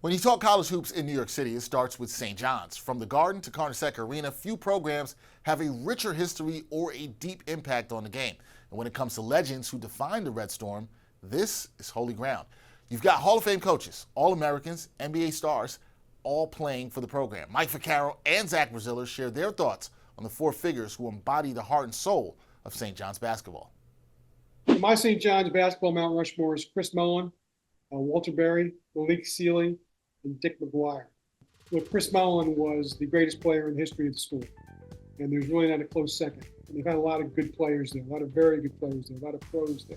When you talk college hoops in New York City, it starts with St. John's. From the Garden to Carnesecca Arena, few programs have a richer history or a deep impact on the game. And when it comes to legends who define the Red Storm, this is holy ground. You've got Hall of Fame coaches, All-Americans, NBA stars, all playing for the program. Mike Vaccaro and Zach Braziller share their thoughts on the four figures who embody the heart and soul of St. John's basketball. My St. John's basketball Mount Rushmore is Chris Mullin, Walter Berry, Malik Sealy, and Dick McGuire. Look, Chris Mullin was the greatest player in the history of the school, and there's really not a close second. And they've had a lot of good players there, a lot of very good players there, a lot of pros there.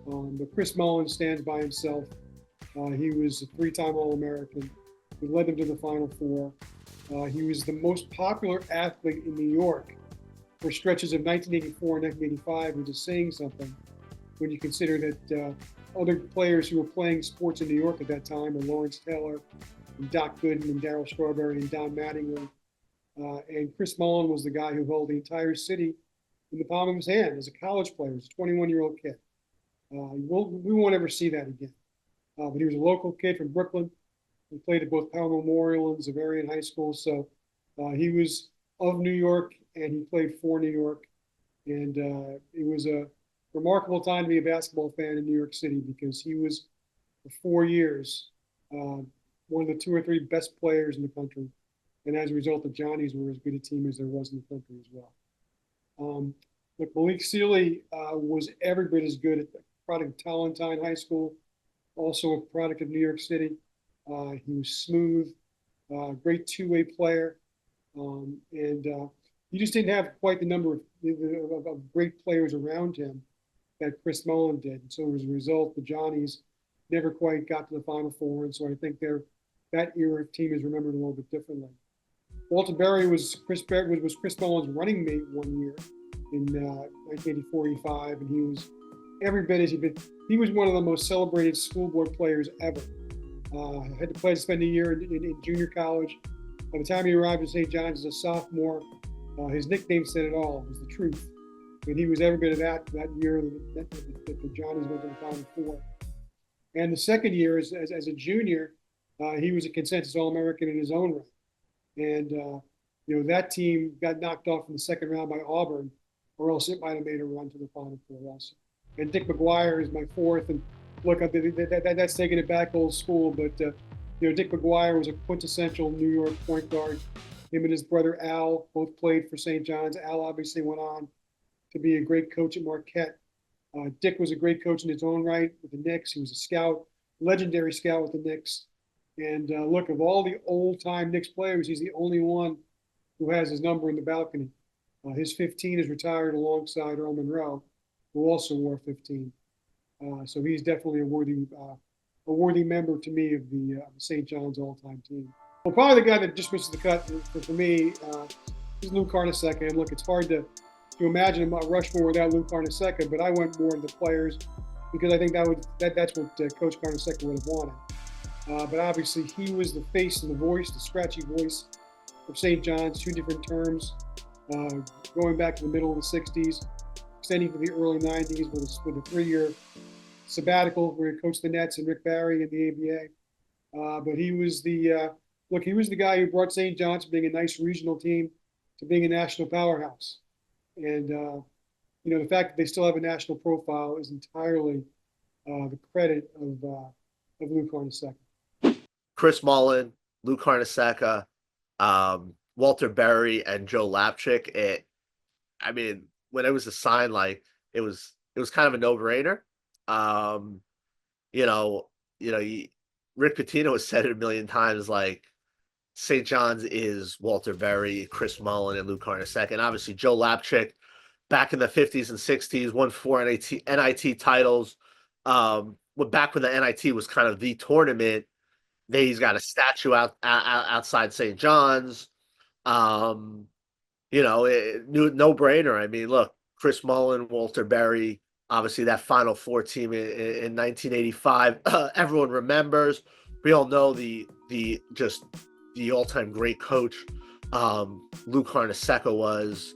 But Chris Mullin stands by himself. He was a three-time All-American. He led them to the Final Four. He was the most popular athlete in New York for stretches of 1984 and 1985, which is saying something when you consider that other players who were playing sports in New York at that time were Lawrence Taylor and Doc Gooden and Darryl Strawberry and Don Mattingly. And Chris Mullin was the guy who held the entire city in the palm of his hand as a college player, as a 21-year-old kid. We won't ever see that again. But he was a local kid from Brooklyn. He played at both Powell Memorial and Xaverian High School. So he was of New York, and he played for New York. And it was a remarkable time to be a basketball fan in New York City because he was, for 4 years, one of the two or three best players in the country. And as a result, the Johnnies were as good a team as there was in the country as well. Look, Malik Sealy was every bit as good at the product of Talentine High School, also a product of New York City. He was smooth, great two-way player, and he just didn't have quite the number of great players around him that Chris Mullin did. And so as a result, the Johnnies never quite got to the Final Four, and so I think that era of team is remembered a little bit differently. Walter Berry was Chris Mullin's running mate one year in 1984-85, and he was every bit as he was one of the most celebrated school board players ever. Had to spend a year in junior college. By the time he arrived at St. John's as a sophomore, his nickname said it all. It was the truth. And he was every bit of that year that the Johnnies went to the Final Four. And the second year, as a junior, he was a consensus All-American in his own right. And that team got knocked off in the second round by Auburn, or else it might have made a run to the Final Four also. And Dick McGuire is my fourth. And look, that's taking it back old school, but Dick McGuire was a quintessential New York point guard. Him and his brother Al both played for St. John's. Al obviously went on to be a great coach at Marquette. Dick was a great coach in his own right with the Knicks. He was a scout, legendary scout with the Knicks. And look, of all the old-time Knicks players, he's the only one who has his number in the balcony. His 15 is retired alongside Earl Monroe, who also wore 15. So he's definitely a worthy member to me of the St. John's all-time team. Well, probably the guy that just misses the cut for me is Lou Carnesecca. And look, it's hard to imagine a Rushmore without Lou Carnesecca, but I went more into the players because I think that's what Coach Carnesecca would have wanted. But obviously, he was the face and the voice, the scratchy voice of St. John's, two different terms, going back to the middle of the 60s, extending to the early 90s with a 3-year sabbatical where he coached the Nets and Rick Barry in the ABA. But he was he was the guy who brought St. John's from being a nice regional team to being a national powerhouse. And, the fact that they still have a national profile is entirely the credit of Lou Carnesecca. Chris Mullin, Lou Carnesecca, Walter Berry, and Joe Lapchick. When it was assigned, it was kind of a no-brainer. Rick Pitino has said it a million times, St. John's is Walter Berry, Chris Mullin, and Lou Carnesecca. And obviously Joe Lapchick, back in the 50s and 60s, won 4 NIT titles. Back when the NIT was kind of the tournament, he's got a statue outside St. John's. No brainer. Look, Chris Mullin, Walter Berry, obviously that Final Four team in 1985. Everyone remembers. We all know the all-time great coach Lou Carnesecca was.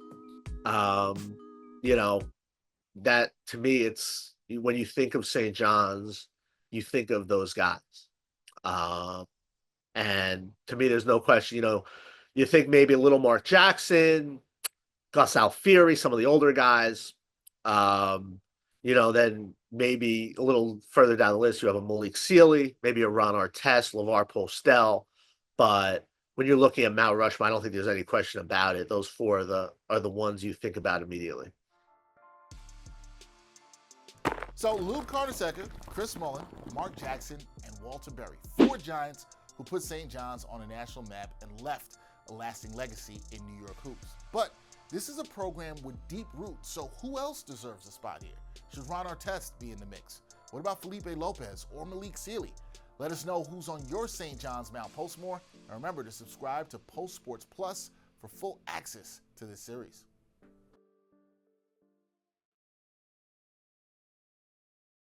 That to me, it's when you think of St. John's, you think of those guys. And to me, there's no question, you think maybe a little Mark Jackson, Gus Alfieri, some of the older guys. Then maybe a little further down the list, you have a Malik Sealy, maybe a Ron Artest, LeVar Postel. But when you're looking at Mount Rushmore, I don't think there's any question about it. Those four are the ones you think about immediately. So Lou Carnesecca, Chris Mullin, Mark Jackson, and Walter Berry, 4 Giants who put St. John's on a national map and left a lasting legacy in New York hoops. But this is a program with deep roots, so who else deserves a spot here? Should Ron Artest be in the mix? What about Felipe Lopez or Malik Sealy? Let us know who's on your St. John's Mount Postmore, and remember to subscribe to Post Sports Plus for full access to this series.